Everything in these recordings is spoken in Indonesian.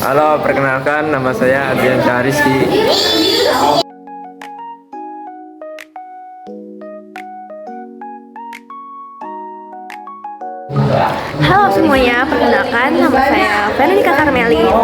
Halo, perkenalkan nama saya Adrian Syahrizky. Halo semuanya, perkenalkan nama saya Veronica Carmeli. Halo.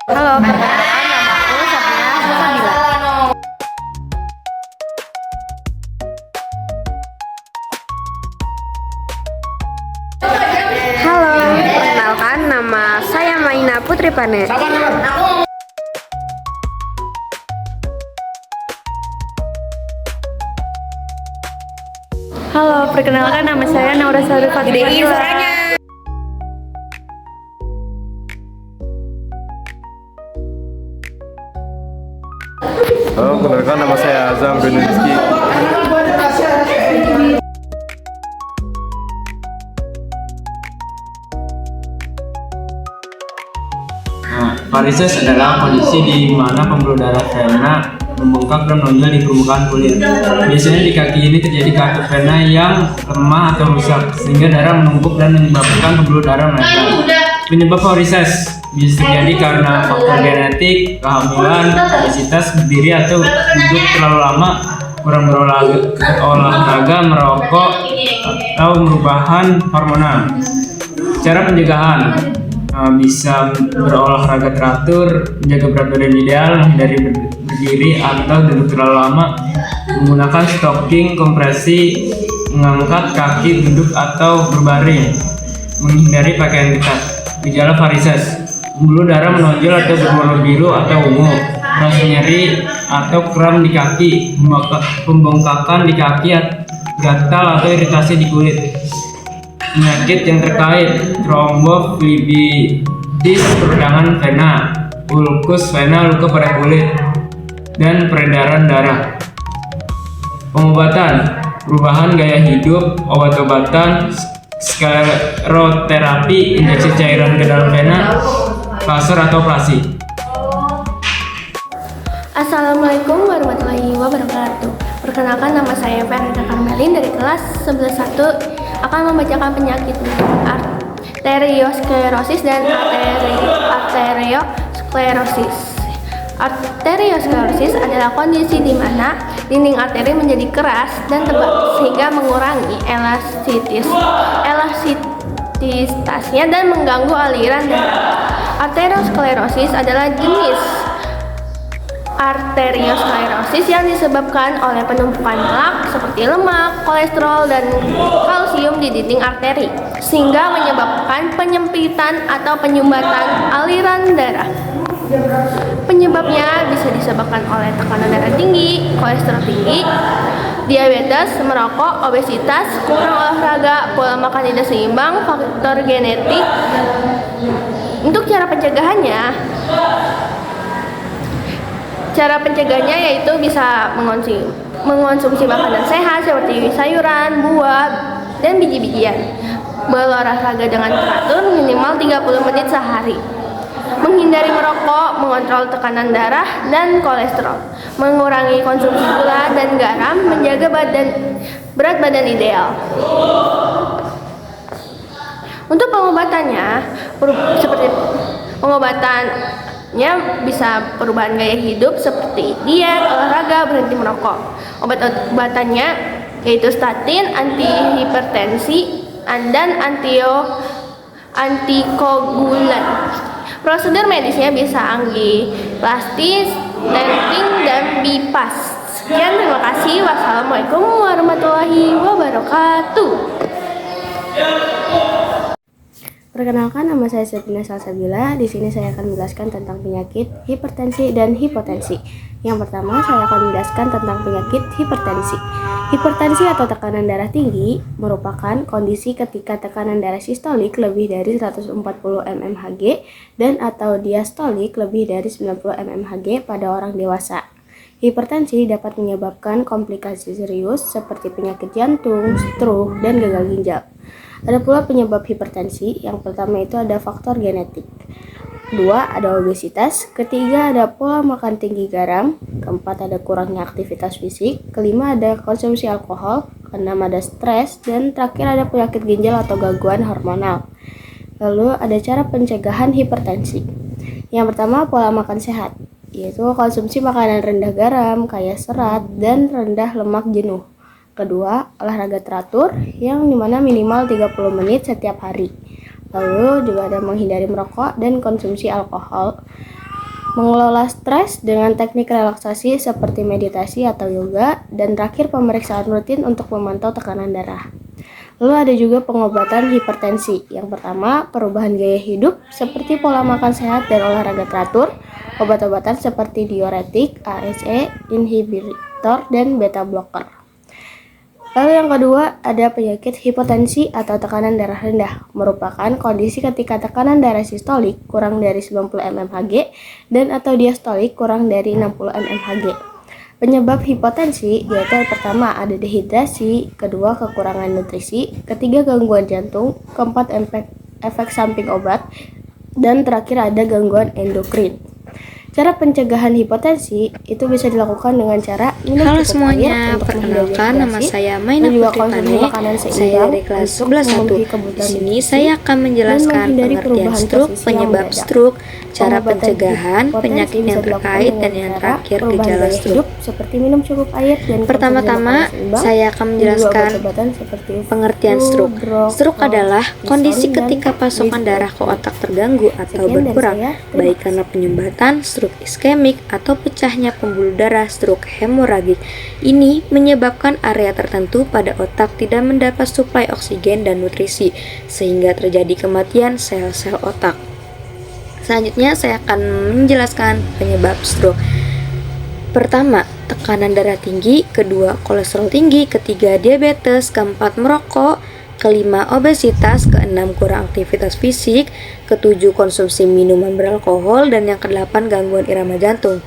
Halo, perkenalkan nama aku Sabina Sabila. Halo, perkenalkan nama saya Maina Putri Pane. Halo, perkenalkan nama saya Naura Sari Fatima. Halo, perkenalkan nama saya Azam bin Rizky. Varises adalah kondisi di mana pembuluh darah vena membengkak dan menonjol di permukaan kulit. Biasanya di kaki ini terjadi kartu vena yang lemah atau rusak, sehingga darah menumpuk dan menyebabkan pembuluh darah melebar. Penyebab varises bisa terjadi karena faktor genetik, kehamilan, obesitas, berdiri atau duduk terlalu lama, kurang berolahraga, merokok, atau perubahan hormonal. Cara pencegahan bisa berolahraga teratur, menjaga berat badan ideal, menghindari berdiri atau duduk terlalu lama, menggunakan stocking, kompresi, mengangkat kaki duduk atau berbaring, menghindari pakaian ketat. Gejala varises: pembuluh darah menonjol atau berwarna biru atau ungu, rasa nyeri atau kram di kaki, pembengkakan di kaki, gatal atau iritasi di kulit. Penyakit yang terkait: tromboflebitis, peradangan vena, ulkus vena, luka pada kulit, dan peredaran darah. Pengobatan: perubahan gaya hidup, obat-obatan, skleroterapi, injeksi cairan ke dalam vena, laser atau ablasi. Assalamualaikum warahmatullahi wabarakatuh. Perkenalkan nama saya Veronica Carmelin dari kelas 11-1, akan membacakan penyakit arteriosklerosis dan arteriosklerosis. Arteriosklerosis adalah kondisi di mana dinding arteri menjadi keras dan tebal sehingga mengurangi elastisitasnya dan mengganggu aliran darah. Arteriosklerosis adalah jenis arteriosklerosis yang disebabkan oleh penumpukan lemak seperti lemak, kolesterol, dan kalsium di dinding arteri, sehingga menyebabkan penyempitan atau penyumbatan aliran darah. Penyebabnya bisa disebabkan oleh tekanan darah tinggi, kolesterol tinggi, diabetes, merokok, obesitas, kurang olahraga, pola makan tidak seimbang, faktor genetik. Untuk cara pencegahannya yaitu bisa mengonsumsi makanan sehat seperti sayuran, buah, dan biji-bijian. Berolahraga dengan teratur minimal 30 menit sehari. Menghindari merokok, mengontrol tekanan darah dan kolesterol. Mengurangi konsumsi gula dan garam, menjaga berat badan ideal. Untuk pengobatannya bisa perubahan gaya hidup seperti diet, olahraga, berhenti merokok. Obat-obatannya yaitu statin, antihipertensi, dan antikoagulan. Prosedur medisnya bisa angioplasti, stenting, dan bypass. Sekian, terima kasih. Wassalamualaikum warahmatullahi wabarakatuh. Perkenalkan, nama saya Sabina Salsabila. Di sini saya akan menjelaskan tentang penyakit hipertensi dan hipotensi. Yang pertama, saya akan menjelaskan tentang penyakit hipertensi. Hipertensi atau tekanan darah tinggi merupakan kondisi ketika tekanan darah sistolik lebih dari 140 mmHg dan atau diastolik lebih dari 90 mmHg pada orang dewasa. Hipertensi dapat menyebabkan komplikasi serius seperti penyakit jantung, stroke, dan gagal ginjal. Ada pula penyebab hipertensi. Yang pertama itu ada faktor genetik. Kedua, ada obesitas. Ketiga, ada pola makan tinggi garam. Keempat, ada kurangnya aktivitas fisik. Kelima, ada konsumsi alkohol. keenam ada stres, dan terakhir ada penyakit ginjal atau gangguan hormonal. Lalu ada cara pencegahan hipertensi. Yang pertama, pola makan sehat, yaitu konsumsi makanan rendah garam, kaya serat, dan rendah lemak jenuh. Kedua, olahraga teratur yang dimana minimal 30 menit setiap hari. Lalu juga ada menghindari merokok dan konsumsi alkohol. Mengelola stres dengan teknik relaksasi seperti meditasi atau yoga, dan terakhir pemeriksaan rutin untuk memantau tekanan darah. Lalu ada juga pengobatan hipertensi. Yang pertama, perubahan gaya hidup seperti pola makan sehat dan olahraga teratur, obat-obatan seperti diuretik, ACE, inhibitor, dan beta blocker. Lalu yang kedua, ada penyakit hipotensi atau tekanan darah rendah, merupakan kondisi ketika tekanan darah sistolik kurang dari 90 mmHg dan atau diastolik kurang dari 60 mmHg. Penyebab hipotensi yaitu yang pertama ada dehidrasi, kedua kekurangan nutrisi, ketiga gangguan jantung, keempat efek samping obat, dan terakhir ada gangguan endokrin. Cara pencegahan hipotensi itu bisa dilakukan dengan cara minum Halo cukup semuanya, air untuk menghindari perkenalkan nama dehidrasi, saya dan Maina juga Putri konsumsi Pane. makanan Saya seimbang dari kelas untuk 11 memenuhi 1. Di kebutuhan sini nutrisi saya akan menjelaskan menghindari pengertian perubahan stroke, posisi yang penyebab mendadak. stroke, cara Pengobatan pencegahan, hipotensi penyakit bisa yang dilakukan terkait, dengan dan yang cara terakhir perubahan gejala gaya stroke. hidup seperti minum cukup air dan konsumsi Pertama-tama, makanan seimbang, saya akan dan juga menjelaskan obat-obatan seperti pengertian flu, stroke. drog, Stroke adalah kondisi dan ketika pasokan darah ke otak terganggu atau Sekian dari berkurang, saya. Terima baik kasih. karena penyumbatan, stroke iskemik, atau pecahnya pembuluh darah, stroke hemoragik. Ini menyebabkan area tertentu pada otak tidak mendapat suplai oksigen dan nutrisi, sehingga terjadi kematian sel-sel otak. Selanjutnya saya akan menjelaskan penyebab stroke. Pertama, tekanan darah tinggi, kedua, kolesterol tinggi, ketiga, diabetes, keempat, merokok, kelima, obesitas, keenam, kurang aktivitas fisik, ketujuh, konsumsi minuman beralkohol, dan yang kedelapan, gangguan irama jantung.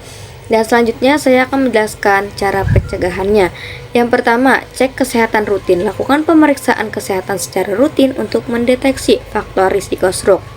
Dan selanjutnya saya akan menjelaskan cara pencegahannya. Yang pertama, cek kesehatan rutin. Lakukan pemeriksaan kesehatan secara rutin untuk mendeteksi faktor risiko stroke.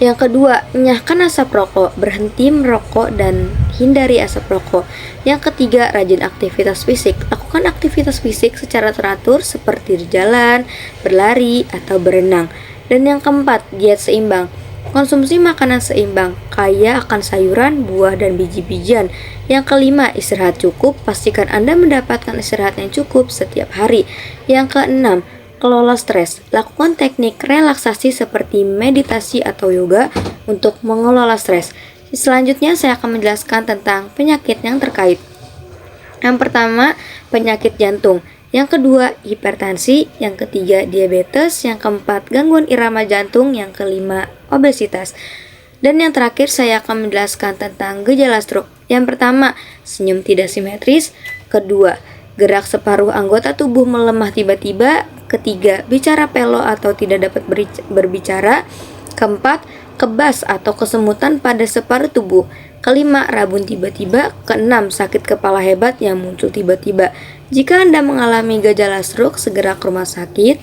Yang kedua, enyahkan asap rokok, berhenti merokok dan hindari asap rokok. Yang ketiga, rajin aktivitas fisik. Lakukan aktivitas fisik secara teratur seperti berjalan, berlari, atau berenang. Dan yang keempat, diet seimbang. Konsumsi makanan seimbang, kaya akan sayuran, buah, dan biji-bijian. Yang kelima, istirahat cukup. Pastikan Anda mendapatkan istirahat yang cukup setiap hari. Yang keenam, kelola stres. Lakukan teknik relaksasi seperti meditasi atau yoga untuk mengelola stres. Selanjutnya saya akan menjelaskan tentang penyakit yang terkait. Yang pertama, penyakit jantung. Yang kedua, hipertensi. Yang ketiga, diabetes. Yang keempat, gangguan irama jantung. Yang kelima, obesitas. Dan yang terakhir saya akan menjelaskan tentang gejala stroke. Yang pertama, senyum tidak simetris. Kedua, gerak separuh anggota tubuh melemah tiba-tiba. Ketiga, bicara pelo atau tidak dapat berbicara. Keempat, kebas atau kesemutan pada separuh tubuh. Kelima, rabun tiba-tiba. Keenam, sakit kepala hebat yang muncul tiba-tiba. Jika Anda mengalami gejala stroke, segera ke rumah sakit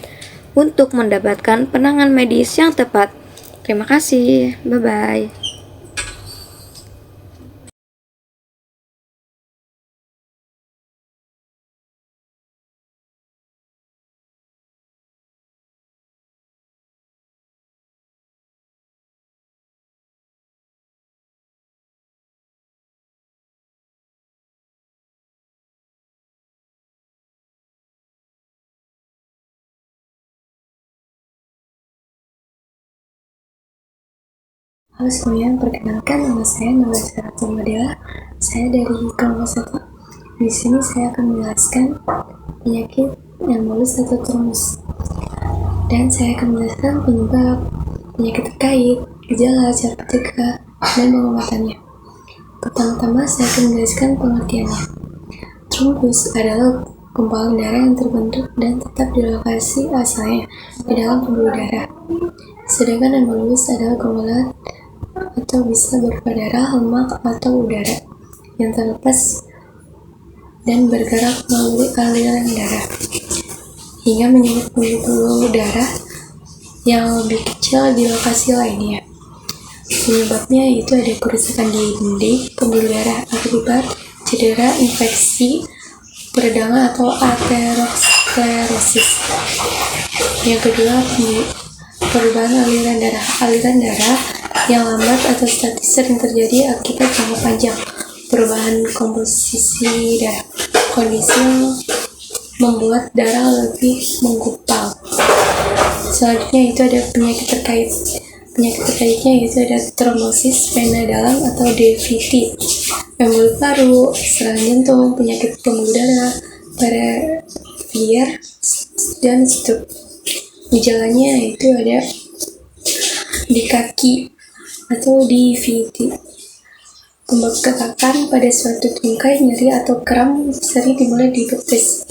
untuk mendapatkan penanganan medis yang tepat. Terima kasih. Bye-bye. Halo semuanya, perkenalkan nama saya Nurul Saratul Madela. Saya dari kelompok 1. Di sini saya akan menjelaskan penyakit yang mulus atau turnus. Dan saya akan menjelaskan penyebab, penyakit terkait, gejala, cara pencegah, dan pengobatannya. Pertama-tama saya akan menjelaskan pengertiannya. Trombus adalah gumpalan darah yang terbentuk dan tetap di lokasi asalnya di dalam pembuluh darah. Sedangkan embolus adalah gumpalan atau bisa berupa darah, lemak, atau udara yang terlepas dan bergerak melalui aliran darah hingga menyebut pembuluh darah yang lebih kecil di lokasi lainnya. Penyebabnya yaitu ada kerusakan di dinding pembuluh darah akibat cedera, infeksi, peradangan atau aterosklerosis. Yang kedua, perubahan aliran darah. Aliran darah yang lambat atau statis sering terjadi akibat jangka panjang perubahan komposisi darah. Kondisi yang membuat darah lebih menggumpal. Selanjutnya itu ada penyakit terkait. Penyakit terkaitnya yaitu ada trombosis vena dalam atau DVT, emboli paru, serangan jantung, penyakit pembuluh darah, Previer, dan stroke. Gejalanya itu ada di kaki atau di VT. Pembengkakan pada suatu tungkai, nyeri atau kram sering dimulai di betis.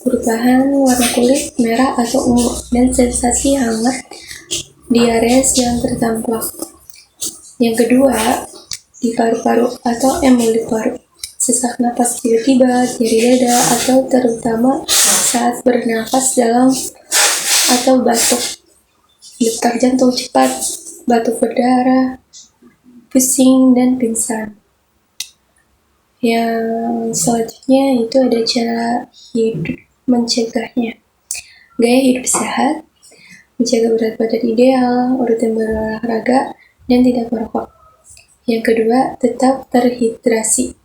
Perubahan warna kulit merah atau ungu dan sensasi hangat di area yang terdampak. Yang kedua, di paru-paru atau emboli paru. Sesak napas tiba-tiba, nyeri dada, atau terutama saat bernafas dalam atau batuk. Detak jantung cepat, batuk berdarah, pusing, dan pingsan. Yang selanjutnya itu ada cara hidup mencegahnya. Gaya hidup sehat, menjaga berat badan ideal, rutin berolahraga, dan tidak merokok. Yang kedua, tetap terhidrasi.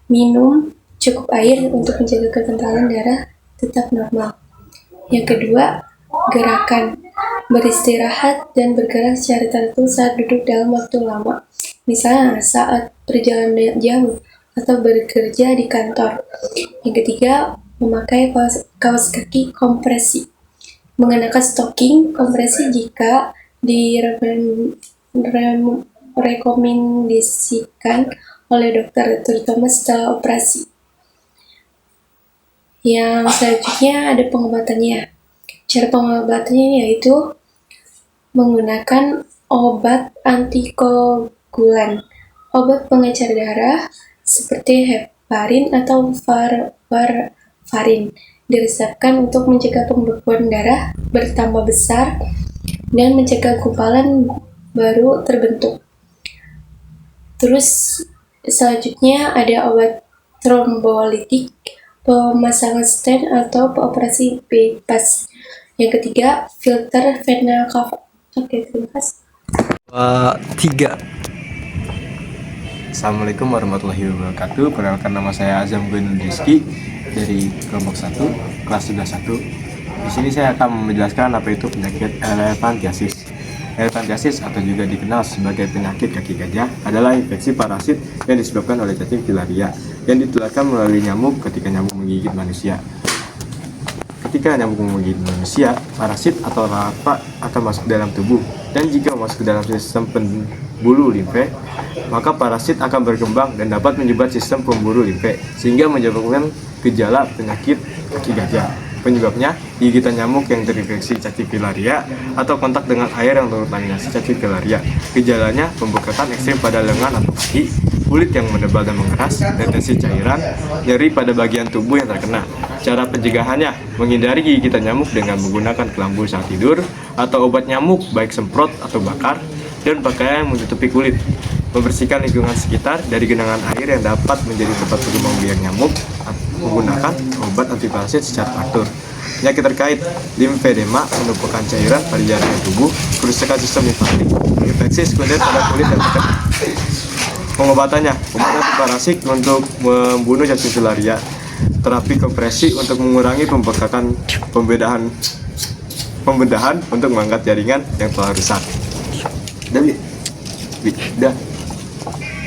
Minum cukup air untuk menjaga kekentalan darah tetap normal. Yang kedua, gerakan. Beristirahat dan bergerak secara teratur saat duduk dalam waktu lama. Misalnya saat perjalanan jauh atau bekerja di kantor. Yang ketiga, memakai kaos kaki kompresi. Mengenakan stocking kompresi jika direkomendasikan oleh dokter, terutama setelah operasi. Yang selanjutnya ada pengobatannya. Cara pengobatannya yaitu menggunakan obat antikoagulan, obat pengencer darah seperti heparin atau varfarin diresepkan untuk mencegah pembekuan darah bertambah besar dan mencegah gumpalan baru terbentuk. Terus selanjutnya ada obat trombolitik, pemasangan stent atau operasi bypass. Yang ketiga, filter vena cava. Oke, terima kasih. 3. Assalamualaikum warahmatullahi wabarakatuh. Perkenalkan, nama saya Azam Gunul Rizky dari kelompok 1, kelas 11-1. Di sini saya akan menjelaskan apa itu penyakit elephantiasis. Elephantiasis atau juga dikenal sebagai penyakit kaki gajah adalah infeksi parasit yang disebabkan oleh cacing filaria yang ditularkan melalui nyamuk ketika nyamuk menggigit manusia. Ketika nyamuk menggigit manusia, parasit atau larva akan masuk dalam tubuh, dan jika masuk ke dalam sistem pembuluh limfe, maka parasit akan berkembang dan dapat menyumbat sistem pembuluh limfe sehingga menyebabkan gejala penyakit kaki gajah. Penyebabnya gigitan nyamuk yang terinfeksi cacing filaria atau kontak dengan air yang terkontaminasi cacing filaria. Gejalanya pembengkakan ekstrem pada lengan atau kaki, kulit yang menebal dan mengeras, retensi cairan, nyeri pada bagian tubuh yang terkena. Cara pencegahannya, menghindari gigitan nyamuk dengan menggunakan kelambu saat tidur atau obat nyamuk baik semprot atau bakar, dan pakaian yang menutupi kulit. Membersihkan lingkungan sekitar dari genangan air yang dapat menjadi tempat berkembang biak nyamuk, menggunakan obat antiparasit secara teratur. Penyakit terkait limfedema, penumpukan cairan pada jaringan tubuh, kerusakan sistem limfatik, infeksi sekunder pada kulit dan terkena. Pengobatannya, obat antiparasit untuk membunuh cacing filaria, terapi kompresi untuk mengurangi pembengkakan, pembedahan untuk mengangkat jaringan yang telah rusak. Dah,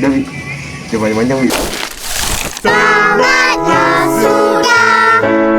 jangan panjang, Wi. Sahabatnya sudah